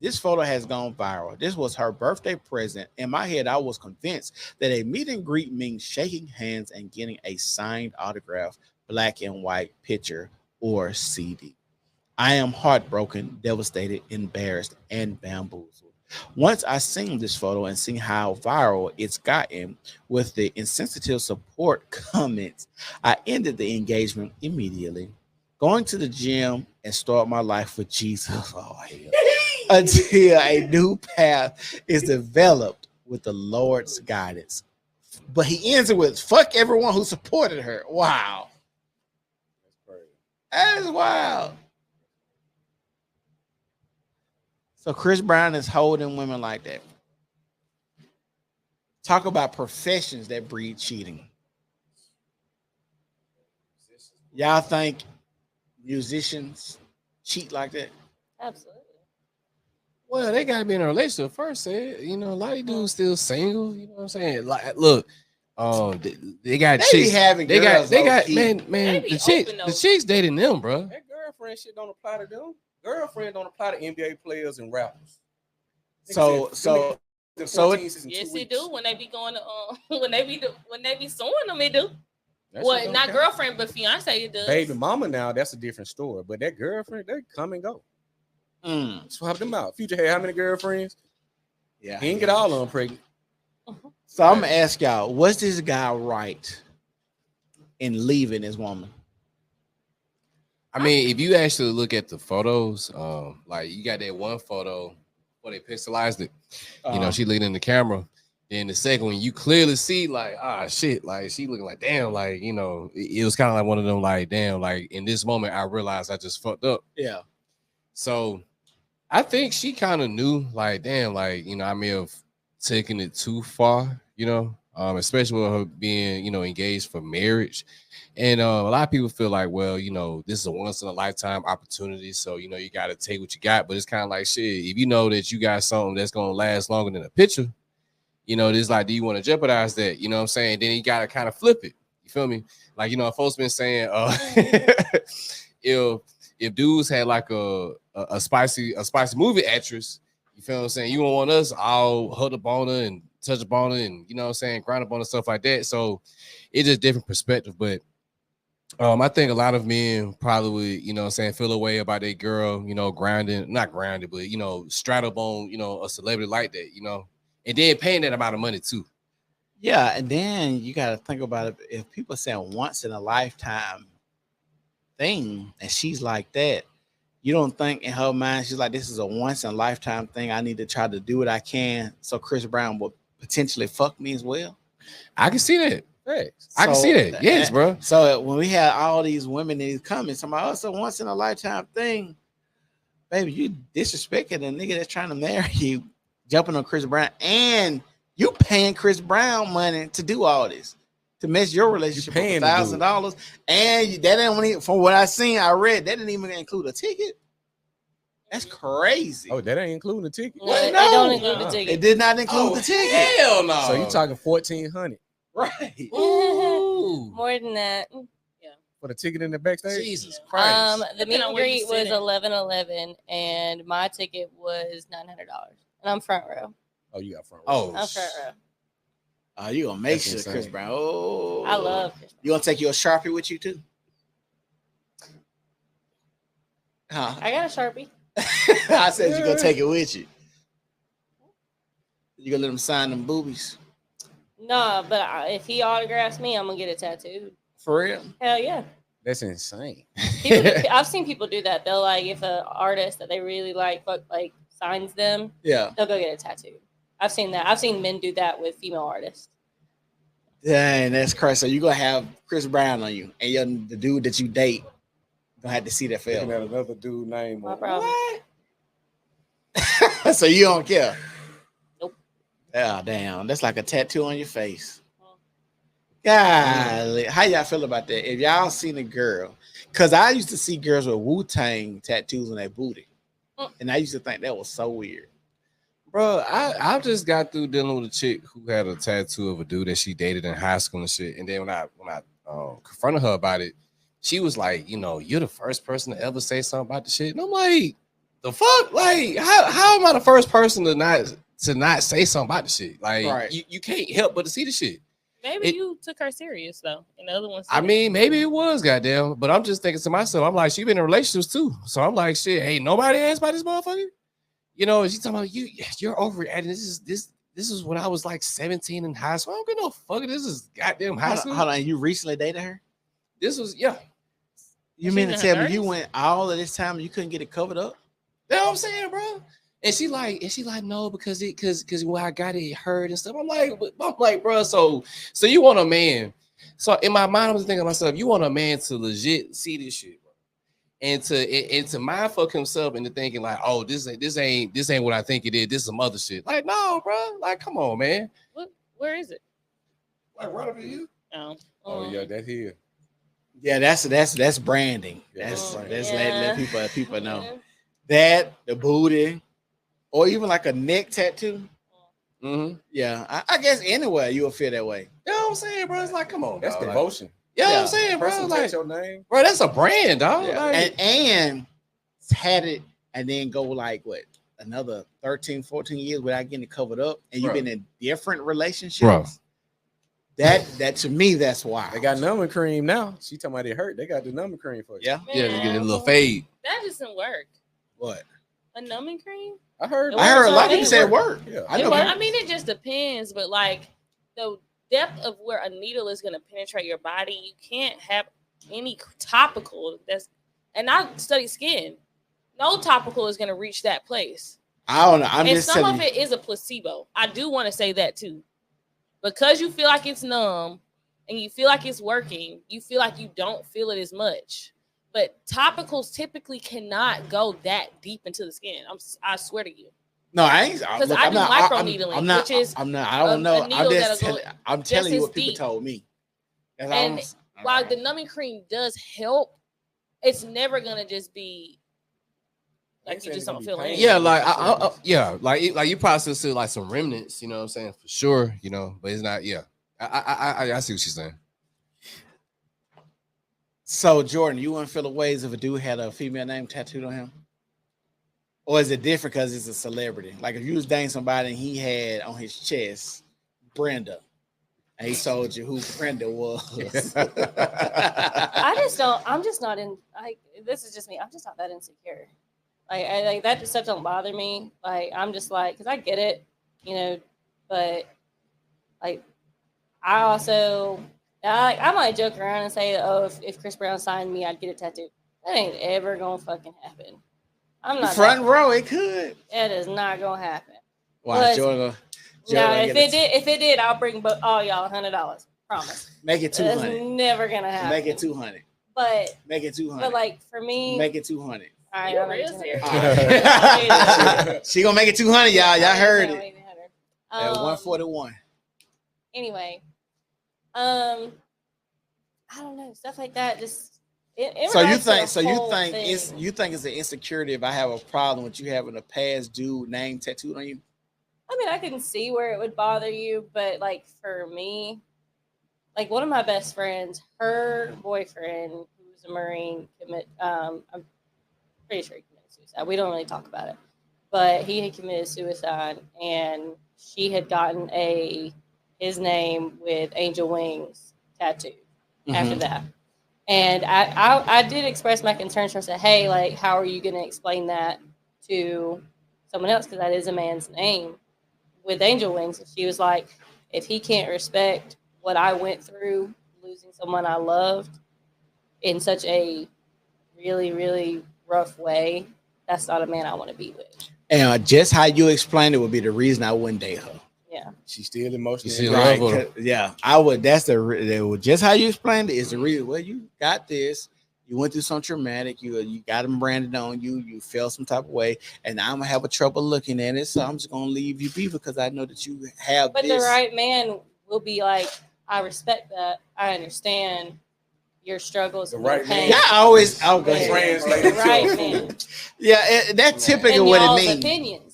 This photo has gone viral. This was her birthday present. In my head, I was convinced that a meet and greet means shaking hands and getting a signed autograph, black and white picture, or CD. I am heartbroken, devastated, embarrassed, and bamboozled. Once I seen this photo and seen how viral it's gotten with the insensitive support comments, I ended the engagement immediately, going to the gym and start my life with Jesus. Oh, hell. Until a new path is developed with the Lord's guidance. But he ends it with fuck everyone who supported her. Wow. That's crazy. That is wild. So Chris Brown is holding women like that. Talk about professions that breed cheating. Y'all think musicians cheat like that? Absolutely. Well, they gotta be in a relationship first. You know, a lot of dudes still single. You know what I'm saying? Like, look, they got They be chicks. having They girls got low-key. man, They be the open, chicks dating them, bro. That girlfriend shit don't apply to them. Girlfriend don't apply to NBA players and rappers. So Yes, it do. When they be going to when they be suing them, it do. Well, not girlfriend, but fiance, it does. Baby mama now, that's a different story. But that girlfriend, they come and go. Swap them out. Future had how many girlfriends? Yeah, He didn't get all of them pregnant. So I'm gonna ask y'all, what's this guy right in leaving his woman? I mean, if you actually look at the photos, like you got that one photo where they pixelized it. You know, she leaning in the camera. Then the second one, you clearly see like, shit, like she looking like, damn, like, you know, it was kind of like one of them, like, damn, like in this moment, I realized I just fucked up. Yeah. So I think she kind of knew, like, damn, like, you know, I may have taken it too far, you know, especially with her being, you know, engaged for marriage. And a lot of people feel like, well, you know, this is a once in a lifetime opportunity. So, you know, you got to take what you got. But it's kind of like, shit, if you know that you got something that's going to last longer than a picture, you know, this like, do you want to jeopardize that? You know what I'm saying? Then you got to kind of flip it. You feel me? Like, you know, folks been saying, if dudes had like a spicy movie actress, you feel what I'm saying? You don't want us all hooked up on her and touch up on her and, you know what I'm saying, grind up on her, stuff like that. So it's just different perspective. But I think a lot of men probably would, you know what I'm saying, feel a way about their girl, you know, not grounded, but, you know, straddled on, you know, a celebrity like that, you know, and then paying that amount of money too. Yeah, and then you got to think about it. If people say once in a lifetime thing, and she's like that, you don't think in her mind she's like, this is a once in a lifetime thing. I need to try to do what I can so Chris Brown will potentially fuck me as well. I can see that. Right. I can see that. Yes, bro. So when we had all these women in these comments, somebody else a once in a lifetime thing, baby, you disrespecting a nigga that's trying to marry you, jumping on Chris Brown, and you paying Chris Brown money to do all this, to mess your relationship for $1,000, and that didn't even, from what I seen, I read that didn't even include a ticket. That's crazy. Oh, that ain't including the ticket. No, it don't include the ticket. It did not include the ticket. Hell no. So you talking $1,400 Right? Ooh. More than that. for the ticket in the backstage? Jesus Christ. The meet and greet was $11.11, and my ticket was $900, and I'm front row. Oh, you got front row. Oh, I'm front row. You gonna make That's sure insane. Chris Brown? Oh, I love Chris Brown. You gonna take your Sharpie with you too? Huh? I got a Sharpie. I said you gonna take it with you. You gonna let him sign them boobies? No, but if he autographs me, I'm gonna get it tattooed. For real? Hell yeah. That's insane. I've seen people do that. They'll like, if an artist that they really like signs them, Yeah. they'll go get it tattooed. I've seen that. I've seen men do that with female artists. Dang, that's crazy. So you gonna have Chris Brown on you, and the dude that you date gonna have to see that Looking film. at another dude name. My problem. So you don't care? Nope. Oh, damn. That's like a tattoo on your face. Golly. How y'all feel about that? If y'all seen a girl, because I used to see girls with Wu-Tang tattoos on their booty. And I used to think that was so weird. Bro, I just got through dealing with a chick who had a tattoo of a dude that she dated in high school and shit. And then when I confronted her about it, she was like, you know, you're the first person to ever say something about the shit. And I'm like, The fuck? Like, how am I the first person to not say something about the shit? Like, Right. you can't help but to see the shit. Maybe you took her serious though, and the other ones. I mean, maybe it was goddamn, but I'm just thinking to myself, I'm like, she been in relationships too, so I'm like, shit, hey, nobody asked about this motherfucker. You know, she's talking about you're overreacting. This is when I was like 17 in high school. I don't give no fuck. This is goddamn high school. Hold on, you recently dated her? This was You mean to tell me you went all of this time and you couldn't get it covered up? You know what I'm saying, bro? And she like no, because when I got it hurt and stuff. I'm like, bro, so you want a man. So in my mind, I was thinking to myself, you want a man to legit see this shit, bro. And to mind fuck himself into thinking like, oh, this ain't what I think it is. This is some other shit. Like, no, bro. Like, come on, man. Where is it? Like right over here. Oh yeah, that here. Yeah, that's branding. Yeah, That's yeah. let people know. That, the booty, or even like a neck tattoo. Mm-hmm. Yeah, I guess anywhere you'll feel that way. You know what I'm saying, bro? It's like, come on, That's dog. devotion. Like, you know what I'm saying, bro? Like, your name. bro, that's a brand, dog. Yeah. Like, And had it and then go like what, another 13, 14 years without getting it covered up, and you've been in different relationships. Bro. That to me, that's why They got numbing cream now. She talking about it hurt. They got the numbing cream for you. Yeah. yeah, to get a little fade. That doesn't work. What? A numbing cream? I heard It I heard a lot of people works. say it worked. Yeah. I know. I mean, it just depends, but like the depth of where a needle is going to penetrate your body, you can't have any topical and I study skin. No topical is going to reach that place. I don't know. I'm and just some telling of you. it is a placebo. I do want to say that too. Because you feel like it's numb and you feel like it's working, you feel like you don't feel it as much. But topicals typically cannot go that deep into the skin. I swear to you. No, I ain't. Because Look, I I'm do not- microneedling, I'm not. which is I'm not. I don't know. a needle I'm telling you as what people deep. told me. That's all And I'm- while the numbing cream does help, it's never gonna just be like you just don't feel anything. Yeah, like like you probably still see like some remnants, you know what I'm saying, for sure, you know, but it's not. Yeah, I see what she's saying. So Jordan, you wouldn't feel the ways if a dude had a female name tattooed on him, or is it different because it's a celebrity? Like if you was dating somebody and he had on his chest Brenda, and he told you who Brenda was. I just don't. I'm just not in. Like this is just me. I'm just not that insecure. Like that stuff don't bother me. Like I'm just like, because I get it, you know, but like I also I might joke around and say, oh, if Chris Brown signed me, I'd get it tattooed. That ain't ever gonna fucking happen. I'm not front row. It could. That is not gonna happen. Why, Jordan? No, if it did, I'll bring all y'all $100. Promise. Make it 200. That's never gonna happen. Make it 200. But make it 200. But like for me, make it 200. All right, You're real serious. She gonna make it 200, y'all. Y'all heard it. At 141. Anyway, I don't know, stuff like that. Just so you think it's an insecurity if I have a problem with you having a past dude name tattooed on you? I mean, I can see where it would bother you, but like for me, like one of my best friends, her boyfriend, who was a Marine, I'm pretty sure he committed suicide. We don't really talk about it, but he had committed suicide, and she had gotten his name with angel wings tattooed after that. And I did express my concerns. I said, hey, like, how are you going to explain that to someone else? Because that is a man's name with angel wings. And she was like, if he can't respect what I went through, losing someone I loved in such a really, really rough way, that's not a man I want to be with. And just how you explained it would be the reason I wouldn't date her. Yeah. She's still emotional. Right. Yeah, I would. That's just how you explained it is the reason. Well, you got this. You went through some traumatic. You got them branded on you. You felt some type of way, and I'm gonna have a trouble looking at it. So I'm just gonna leave you be because I know that you have. But the right man will be like, I respect that. I understand your struggles. The right man. Yeah, I always. I'll go translate it. Right man. Yeah, that's typically what it means. Opinions.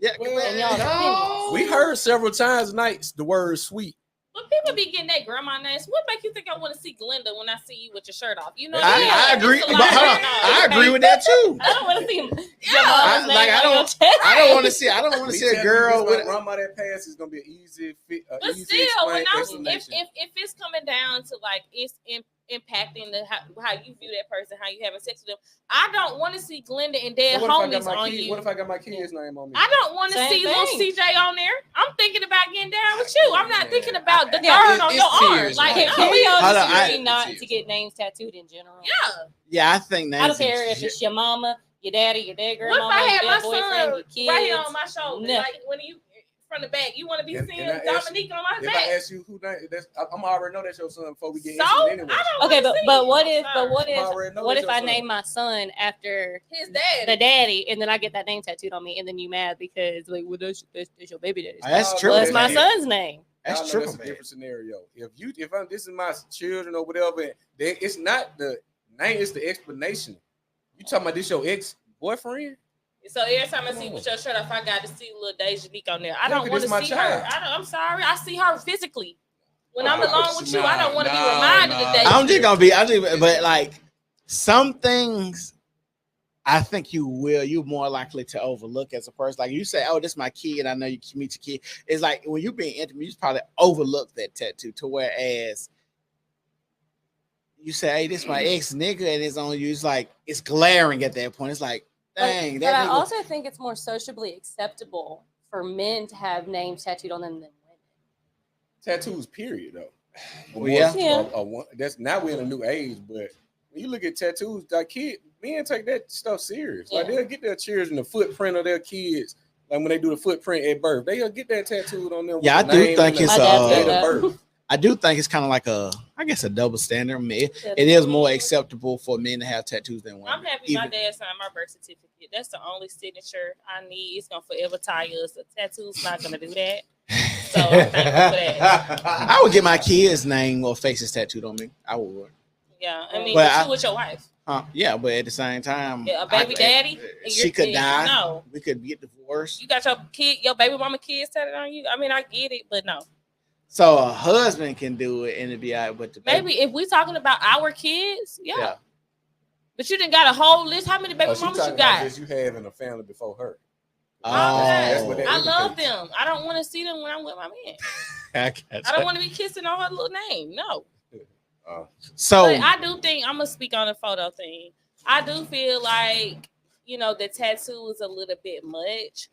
Yeah, and y'all's opinions. We heard several times tonight the word sweet. When people be getting that grandma names, what make you think I want to see Glenda when I see you with your shirt off? You know, what I mean? I agree. It's a But lot hold on, going on. I agree with that too. I don't want to see him. I don't want to see. I don't want to see a girl with. grandma that pass is gonna be an easy fit. But Easy still, when explanation. if it's coming down to like it's impacting how you view that person, how you having sex with them, I don't want to see Glenda and dead homies on you. What if I got my kid's name on me? I don't want to Same see thing. little CJ on there. I'm thinking about getting down with you. I'm not thinking about the thorn on your arm. serious, Like, man. Can we all Hold on, just agree I- not to get names tattooed in general? yeah. Yeah, I think I don't Nancy. care if it's your mama, your daddy, your dead What if grandmama, I your had my dead boyfriend, son your kids. right here on my shoulder, Nothing. like when you from the back, you want to be Can seeing I ask- Dominique on my If I back? ask you who name, I'm already know that's your son before we get So into I it anyway. don't. Okay, wanna see but it. what I'm if? sorry. But what I already know if? What that's if I your name son. my son after His the dad? daddy, and then I get that name tattooed on me, and then you mad because like, well, that's your baby daddy. That's Oh, true. Well, it's my bad. son's name. That's Y'all know triple that's a bad. different scenario. If this is my children or whatever, then it's not the name, it's the explanation. You talking about this your ex boyfriend? So every time I see you with your shirt off, I got to see little Deja Nique on there. I Yeah, don't 'cause want to this my see her. child. I'm sorry. I see her physically. When I'm Oh, alone with you, I don't want to be no, reminded no. of that. I'm just gonna be. But like some things, I think you're more likely to overlook as a person. Like you say, "Oh, this is my kid. I know you can meet your kid." It's like when you're being intimate, you just probably overlook that tattoo. To whereas you say, "Hey, this is my ex nigga," and it's on you. It's like it's glaring at that point. It's like, dang, But that I nigga. also think it's more sociably acceptable for men to have names tattooed on them than women. Tattoos, period, though. Well, yeah. That's now we're in a new age, but when you look at tattoos, like men take that stuff serious. Like Yeah. they'll get their children the footprint of their kids. Like when they do the footprint at birth, they'll get that tattooed on them. Yeah, with I the do name think and it's the My dad a- did date that. of birth. I do think it's kind of like a double standard. I mean, it is more acceptable for men to have tattoos than women. I'm happy my Even- dad signed my birth certificate. That's the only signature I need. It's gonna forever tie us. A tattoo's not gonna do that. So I'm thankful for that. I would get my kid's name or faces tattooed on me. I would. Yeah, I mean, But but I- you with your wife, Yeah, but at the same time, yeah, a baby daddy. and she you're- could die. No, We could get divorced. you got your baby mama kids tatted on you. I mean, I get it, but no. So a husband can do it and it'd be all right, but the baby, Maybe if we talking about our kids, yeah. yeah. But you didn't got a whole list. How many baby Oh, she mamas talking you about got? this you have in a family before her. That's Oh, what that I love indicates. them. I don't want to see them when I'm with my man. I got I don't you. want to be kissing on her little name. No. So But I do think I'm gonna speak on the photo thing. I do feel like the tattoo is a little bit much,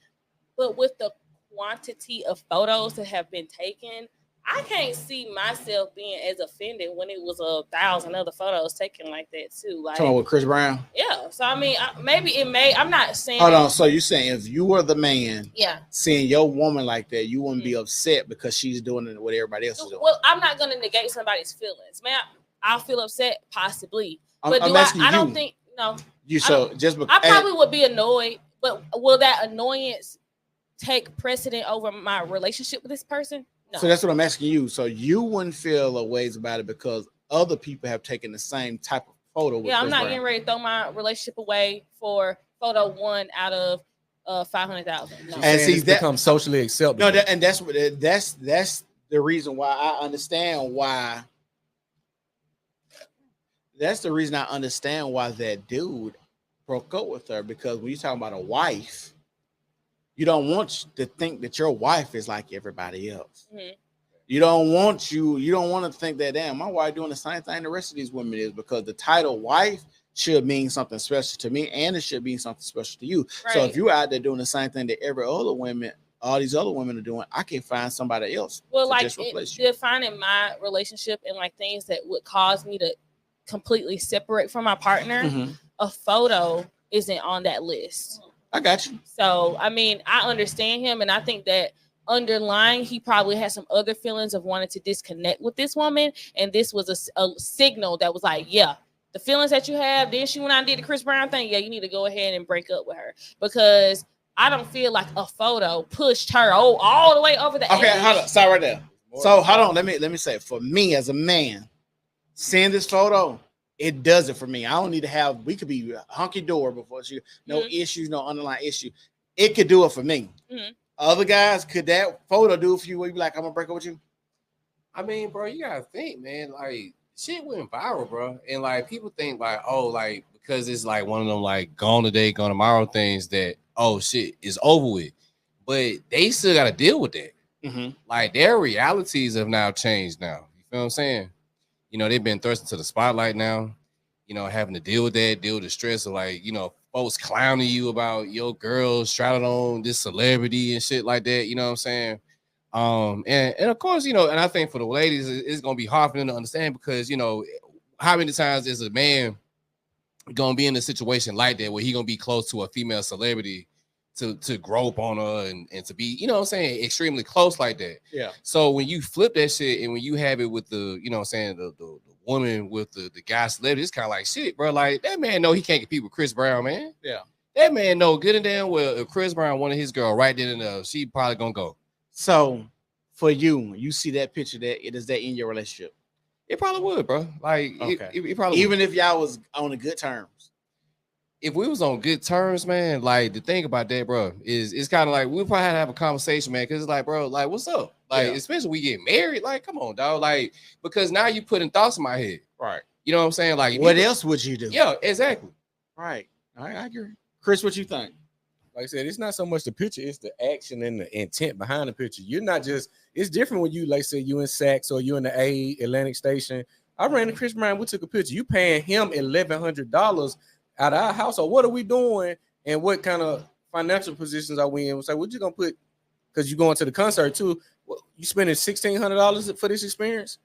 but with the quantity of photos that have been taken, I can't see myself being as offended when it was 1,000 other photos taken like that too. Like, talking about with Chris Brown. yeah. So I mean, maybe it may. I'm not saying. Hold on. So you saying if you were the man Yeah. seeing your woman like that, you wouldn't be upset because she's doing it what everybody else is doing? Well, I'm not gonna negate somebody's feelings, man. I'll feel upset possibly, I'm but asking I don't you. think no. You I so don't- just because I probably would be annoyed, but will that annoyance take precedent over my relationship with this person? No. So that's what I'm asking you. So you wouldn't feel a ways about it because other people have taken the same type of photo. With Yeah, I'm Chris not Brown. getting ready to throw my relationship away for photo 1 out of 500,000. No. And see, It's that- become socially acceptable. No, and that's the reason why I understand why. That's the reason I understand why that dude broke up with her, because when you're talking about a wife, you don't want to think that your wife is like everybody else. Mhm. You don't want to think that, damn, my wife doing the same thing the rest of these women is, because the title wife should mean something special to me and it should mean something special to you. So Right. if you're out there doing the same thing that all these other women are doing, I can find somebody else Well, to like just replace you. defining my relationship and like things that would cause me to completely separate from my partner, Mhm. a photo isn't on that list. I got you. So, I mean, I understand him, and I think that underlying, he probably had some other feelings of wanting to disconnect with this woman, and this was a signal that was like, yeah, the feelings that you have, then she went out and did the Chris Brown thing, yeah, you need to go ahead and break up with her, because I don't feel like a photo pushed her all the way over the Okay, edge. hold on. Stop right there. So hold on. Let me say, for me as a man, seeing this photo, it does it for me. I don't need to have. We could be hunky door before she. No Mhm. issues, no underlying issue. It could do it for me. Mhm. Other guys, could that photo do it for you? Where you be like, I'm gonna break up with you? I mean, bro, you gotta think, man. Like, shit went viral, bro, and like people think like, oh, like because it's like one of them like gone today, gone tomorrow things that oh shit is over with, but they still gotta deal with that. Mm-hmm. Like their realities have now changed. Now, you feel what I'm saying? You know, they've been thrust into the spotlight now. You know, having to deal with that, deal with the stress of like, you know, folks clowning you about your girl straddled on this celebrity and shit like that. You know what I'm saying? And of course, you know, and I think for the ladies, it's gonna be hard for them to understand because you know, how many times is a man gonna be in a situation like that where he gonna be close to a female celebrity to grope on her and to be, you know what I'm saying, extremely close like that. Yeah. So when you flip that shit and when you have it with the, you know what I'm saying, the woman with the guy celebrity, it's kind of like shit, bro. Like that man know he can't compete with Chris Brown, man. Yeah. That man know good and damn well if Chris Brown wanted his girl right then and there, she probably gonna go. So for you see that picture, that is that in your relationship? It probably would, bro. Like Okay. it probably Even would. if y'all was on the good terms. If we was on good terms, man, like the thing about that, bro, is it's kind of like we probably had to have a conversation, man, because it's like, bro, like, what's up? Like, Yeah. especially we get married, like, come on, dog, like, because now you putting thoughts in my head, Right. you know what I'm saying? Like, What else would you do? Yeah, exactly. Right. I agree. Chris, what you think? Like I said, it's not so much the picture, it's the action and the intent behind the picture. You're not just, it's different when you, like say, you in Saks or you in the A Atlantic Station. I ran to Chris Brown, we took a picture. You paying him $1,100 out of our house, or what are we doing? And what kind of financial positions are we in? It's like, what you gonna put? Because you going to the concert too. Well, you spending $1,600 for this experience?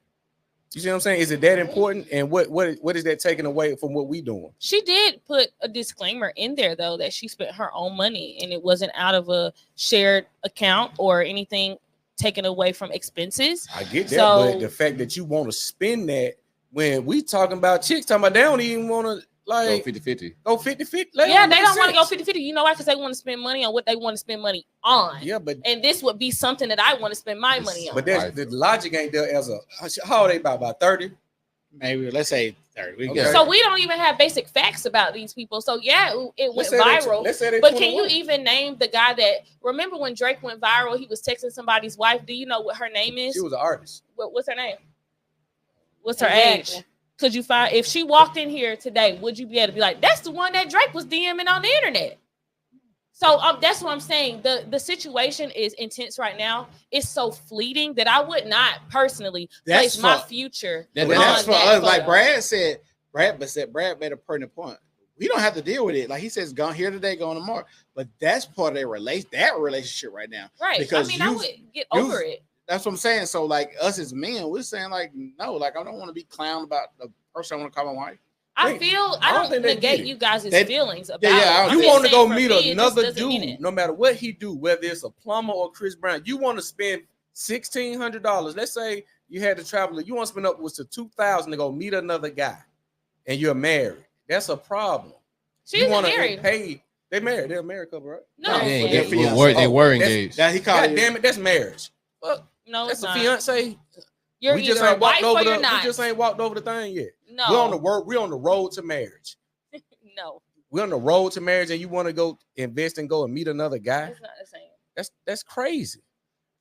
You see what I'm saying? Is it that important? And what is that taking away from what we doing? She did put a disclaimer in there though that she spent her own money and it wasn't out of a shared account or anything taken away from expenses. I get that, So- but the fact that you want to spend that when we talking about chicks talking about they don't even want to Go like 50-50. go 50-50. Yeah, they don't want to go 50-50. You know why? Because they want to spend money on what they want to spend money on. Yeah, but And this would be something that I want to spend my money on. but there's the logic ain't there as a how are they about 30? Maybe let's say 30. We Okay. got So we don't even have basic facts about these people. So yeah, it went viral. Let's say they But can you 21. even name the guy that? Remember when Drake went viral? He was texting somebody's wife. Do you know what her name is? She was an artist. What's her name? What's her Exactly. age? Could you find if she walked in here today? Would you be able to be like, that's the one that Drake was DMing on the internet? So that's what I'm saying. The situation is intense right now. It's so fleeting that I would not personally That's place my for- future. That's on for that us. Like photo. Brad said, Brad made a pertinent point. We don't have to deal with it. Like he says, gone here today, gone tomorrow. But that's part of their relationship right now. Right. Because I mean, I you- would get over it. That's what I'm saying. So like us as men, we're saying like, no, like I don't want to be clowned about the person I want to call my wife. I Wait, feel I I don't don't think they negate did. you guys' They- feelings about yeah, it. I'm You just want to saying go for meet me, it just another doesn't mean dude, it. no matter what he do, whether it's a plumber or Chris Brown, you want to spend $1,600. Let's say you had to travel, you want to spend upwards to $2,000 to go meet another guy, and you're married. That's a problem. She's You not want to married. pay? They married. They're a married couple, right? No, They, Yeah, they, for they you. were, they were that's- engaged. Now he called God it. damn it, that's marriage. Well, no, that's it's a not. fiance. You're We just either a ain't walked wife over or the. you're We not. just ain't walked over the thing yet. No, We're on the work. We're on the road to marriage. no, We're on the road to marriage, and you want to go invest and go and meet another guy? it's not the same. That's crazy.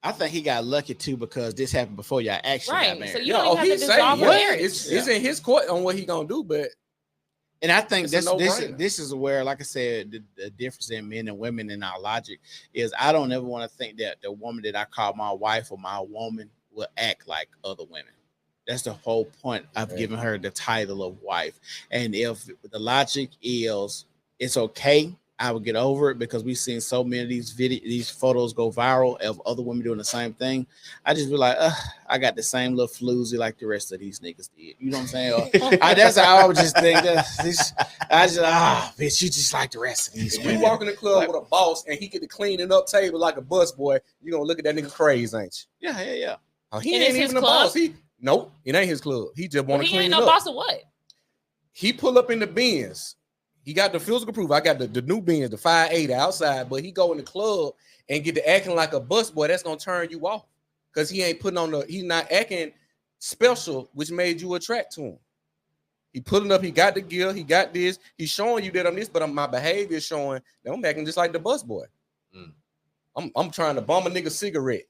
I think he got lucky too because this happened before y'all actually Right, got married. so you don't even have to he's dissolve saying a yeah, marriage. it's in his court on what he gonna do, but And I think It's a this no-brainer. this is where, like I said, the difference in men and women in our logic is I don't ever want to think that the woman that I call my wife or my woman will act like other women. That's the whole point of Yeah. giving her the title of wife. And if the logic is it's okay, I would get over it because we've seen so many of these photos go viral of other women doing the same thing. I just be like, I got the same little floozy like the rest of these niggas did. You know what I'm saying? Or, that's how I would just think. Bitch, you just like the rest of these if you women. walk in the club with a boss and he get to cleaning up table like a bus boy, you gonna look at that nigga crazy, ain't you? Yeah. Oh, he And ain't it's his even the club? boss. Nope, it ain't his club. He just Well, want to he clean ain't it no up. boss of what? He pull up in the Benz. He got the physical proof. I got the new Benz, the 580 outside, but he go in the club and get to acting like a bus boy. That's gonna turn you off because he ain't putting on he's not acting special, which made you attract to him. He pulling up, he got the gear, he got this, he's showing you that I'm this, but my behavior is showing that I'm acting just like the bus boy. Mm. I'm trying to bum a nigga cigarette.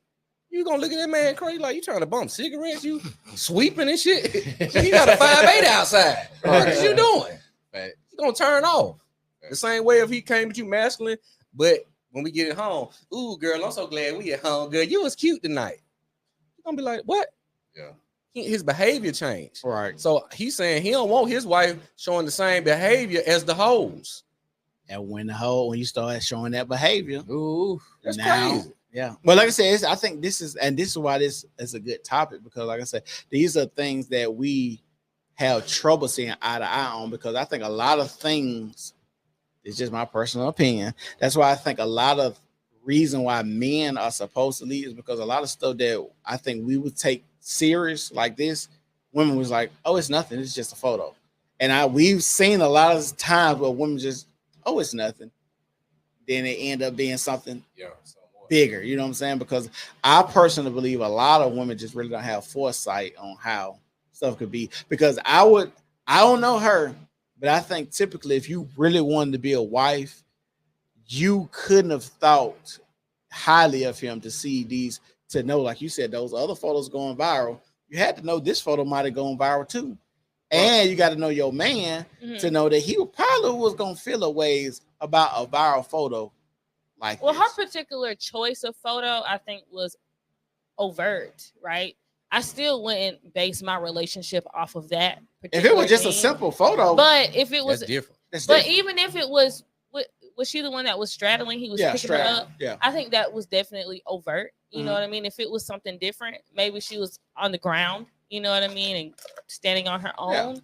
You gonna look at that man crazy like you trying to bump cigarettes, you sweeping and shit. You got a 5'8" outside. What is you doing? Right. You gonna turn off. The same way if he came at you masculine, but when we get it home, ooh, girl, I'm so glad we at home, girl. You was cute tonight. You're gonna be like, what? Yeah. His behavior changed. Right. So he's saying he don't want his wife showing the same behavior as the hoes. And when you start showing that behavior, Ooh, that's now, crazy. Yeah. But like I said, I think this is why this is a good topic, because like I said, these are things that we have trouble seeing eye to eye on, because I think a lot of things, it's just my personal opinion. That's why I think a lot of reason why men are supposed to lead is because a lot of stuff that I think we would take serious like this, women was like, oh, it's nothing. It's just a photo. And we've seen a lot of times where women just, oh, it's nothing. Then it end up being something bigger. You know what I'm saying? Because I personally believe a lot of women just really don't have foresight on how stuff could be. Because I don't know her, but I think typically if you really wanted to be a wife, you couldn't have thought highly of him to see these, to know, like you said, those other photos going viral. You had to know this photo might have gone viral too. And you got to know your man to know that he probably was going to feel a ways about a viral photo like Well, this. her particular choice of photo, I think, was overt, right? I still wouldn't base my relationship off of that. If it was just a simple photo. But if it was that's different. But even if it was she the one that was straddling? He was picking her up. Yeah. I think that was definitely overt. You know what I mean? If it was something different, maybe she was on the ground, you know what I mean, and standing on her own.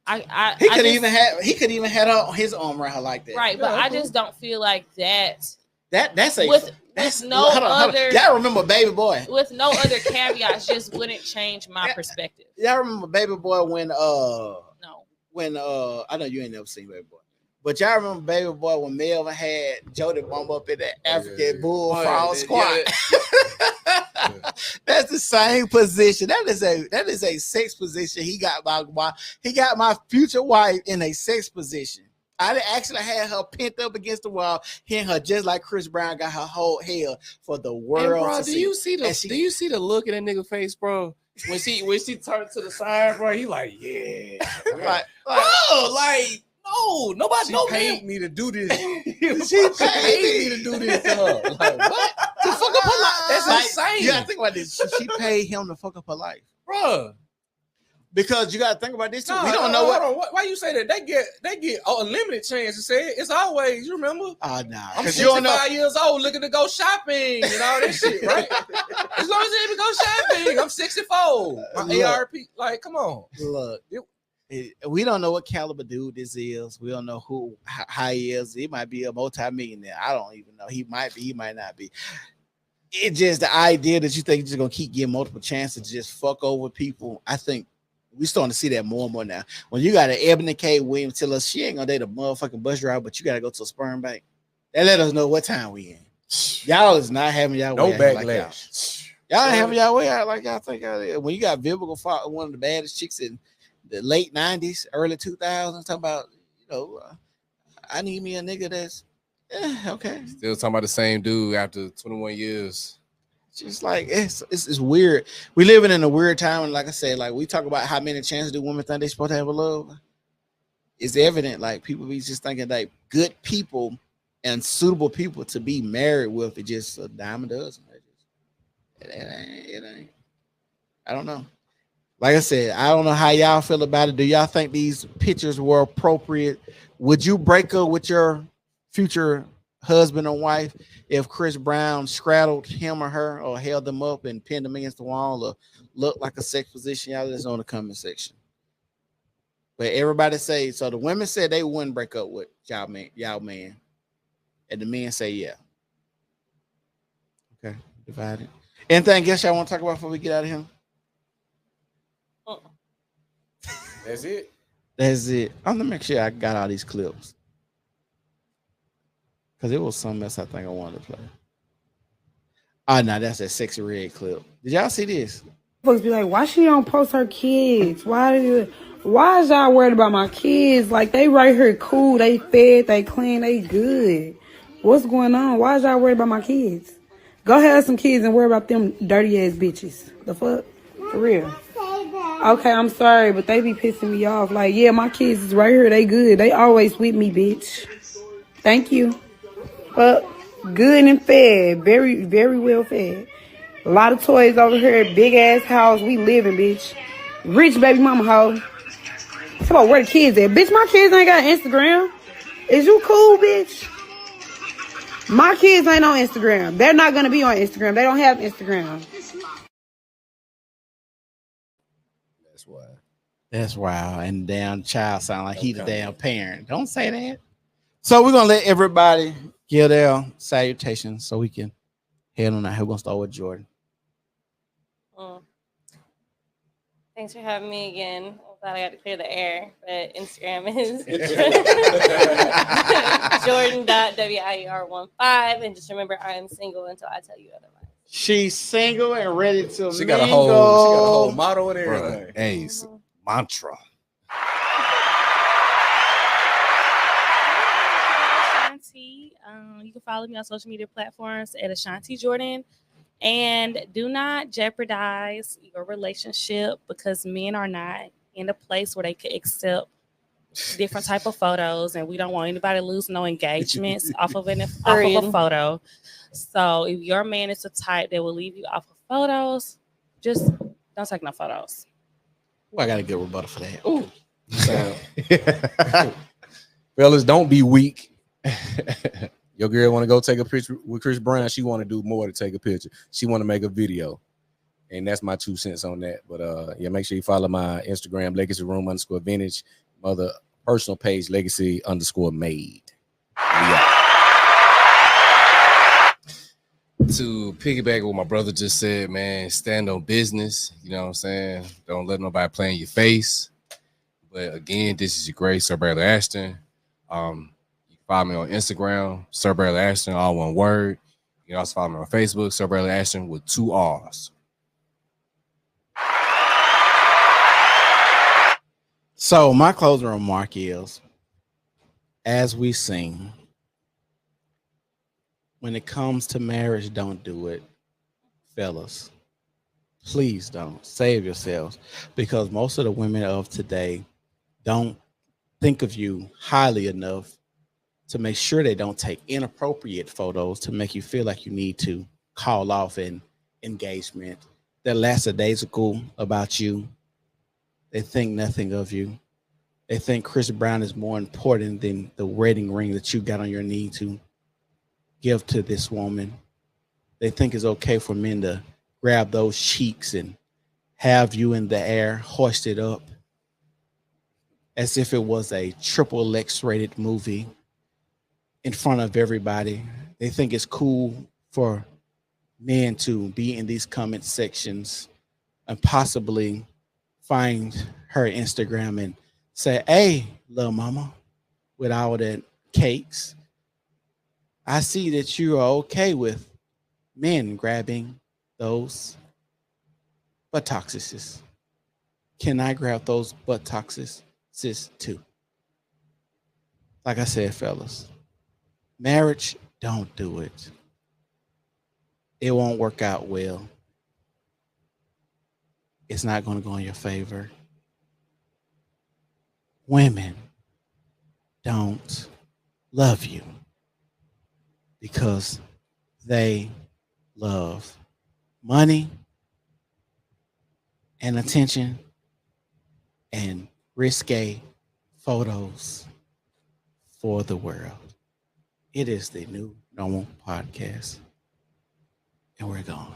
Yeah. He could even have his arm around her like that. Right, but I just don't feel like that's no other. Y'all remember Baby Boy? With no other caveats, just wouldn't change my perspective. Y'all remember Baby Boy when no. When I know you ain't never seen Baby Boy. But y'all remember Baby Boy when Melvin had Jody bump up in the African bullfrog squat? That's the same position. That is a sex position. He got my future wife in a sex position. I actually had her pinned up against the wall, hitting her just like Chris Brown got her whole hair for the world. Bro, to do see. you see the look in that nigga face, bro? When she turned to the side, bro, he like, yeah, bro, like. No, nobody paid me to do this. She paid me to do this to her. Like, what? To fuck up her life. That's insane. You gotta think about this. She paid him to fuck up her life, bro. Because you gotta think about this too. No, we don't know what. Why you say that? They get a limited chance to say it. It's always, you remember? Oh nah. I'm 65 years old, looking to go shopping and all that shit, right? As long as they even go shopping, I'm 64. My ARP, like, come on. Look. We don't know what caliber dude this is. We don't know how he is. He might be a multi-millionaire. I don't even know. He might be. He might not be. It's just the idea that you think you're just gonna keep getting multiple chances to just fuck over people. I think we're starting to see that more and more now. When you got an Ebony K. Williams tell us she ain't gonna date a motherfucking bus driver, but you gotta go to a sperm bank. That let us know what time we in. Y'all is not having y'all way out like y'all ain't having y'all way out like y'all think y'all is. When you got Vivica Fox, one of the baddest chicks in the late 90s, early 2000s, talking about, I need me a nigga that's okay. Still talking about the same dude after 21 years. Just like it's weird. We living in a weird time, and like I said, like we talk about how many chances do women think they supposed to have a love. It's evident, like people be just thinking like good people and suitable people to be married with. It just a dime a dozen. It ain't. I don't know. Like I said, I don't know how y'all feel about it. Do y'all think these pictures were appropriate? Would you break up with your future husband or wife if Chris Brown straddled him or her, or held them up and pinned them against the wall, or looked like a sex position? Y'all let us know in the comment section. But everybody say, so the women said they wouldn't break up with y'all man. And the men say, yeah. Okay, divided. Anything else y'all want to talk about before we get out of here? That's it. That's it. I'm gonna make sure I got all these clips, because it was something else I think I wanted to play. Oh no, that's that sexy red clip. Did y'all see this? Folks be like, why she don't post her kids? Why is y'all worried about my kids? Like, they right here cool, they fed, they clean, they good. What's going on? Why is y'all worried about my kids? Go have some kids and worry about them dirty ass bitches. The fuck? For real. Okay, I'm sorry, but they be pissing me off. Like, yeah, my kids is right here. They good. They always with me, bitch. Thank you. Good and fed. Very, very well fed. A lot of toys over here. Big ass house. We living, bitch. Rich baby mama hoe. Talk about where the kids at. Bitch, my kids ain't got Instagram. Is you cool, bitch? My kids ain't on Instagram. They're not going to be on Instagram. They don't have Instagram. That's why. That's wild. And damn child sound like he the damn parent. Don't say that. So we're gonna let everybody give their salutations so we can head on out. Who's gonna start with Jordan? Thanks for having me again. I'm glad I got to clear the air, but Instagram is Jordan.WIER15. And just remember, I am single until I tell you otherwise. She's single and ready to She got a whole motto and everything. Hey, mantra. Ashanti. You can follow me on social media platforms at Ashanti Jordan. And do not jeopardize your relationship because men are not in a place where they can accept different type of photos, and we don't want anybody to lose no engagements off of a photo. So if your man is the type that will leave you off of photos, just don't take no photos. Well, I got a good rebuttal for that. Ooh. Fellas, don't be weak. Your girl want to go take a picture with Chris Brown. She want to do more to take a picture. She want to make a video. And that's my 2 cents on that. But yeah, make sure you follow my Instagram, legacyroom_vintage, mother personal page, legacy_made. Yeah. To piggyback what my brother just said, man, stand on business. You know what I'm saying? Don't let nobody play in your face. But again, this is your great Sir Bradley Ashton. Follow me on Instagram, Sir Bradley Ashton, all one word. You can also follow me on Facebook, Sir Bradley Ashton with 2 R's. So my closing remark is, as we sing, when it comes to marriage, don't do it. Fellas, please don't. Save yourselves. Because most of the women of today don't think of you highly enough to make sure they don't take inappropriate photos to make you feel like you need to call off an engagement. They're lackadaisical about you. They think nothing of you. They think Chris Brown is more important than the wedding ring that you got on your knee to give to this woman. They think it's okay for men to grab those cheeks and have you in the air, hoisted up, as if it was a triple X-rated movie in front of everybody. They think it's cool for men to be in these comment sections and possibly find her Instagram and say, hey, little mama, with all that cakes, I see that you are okay with men grabbing those buttocks. Can I grab those buttocks too? Like I said, fellas, marriage, don't do it. It won't work out well. It's not going to go in your favor. Women don't love you because they love money and attention and risque photos for the world. It is the New Normal Podcast, and we're gone.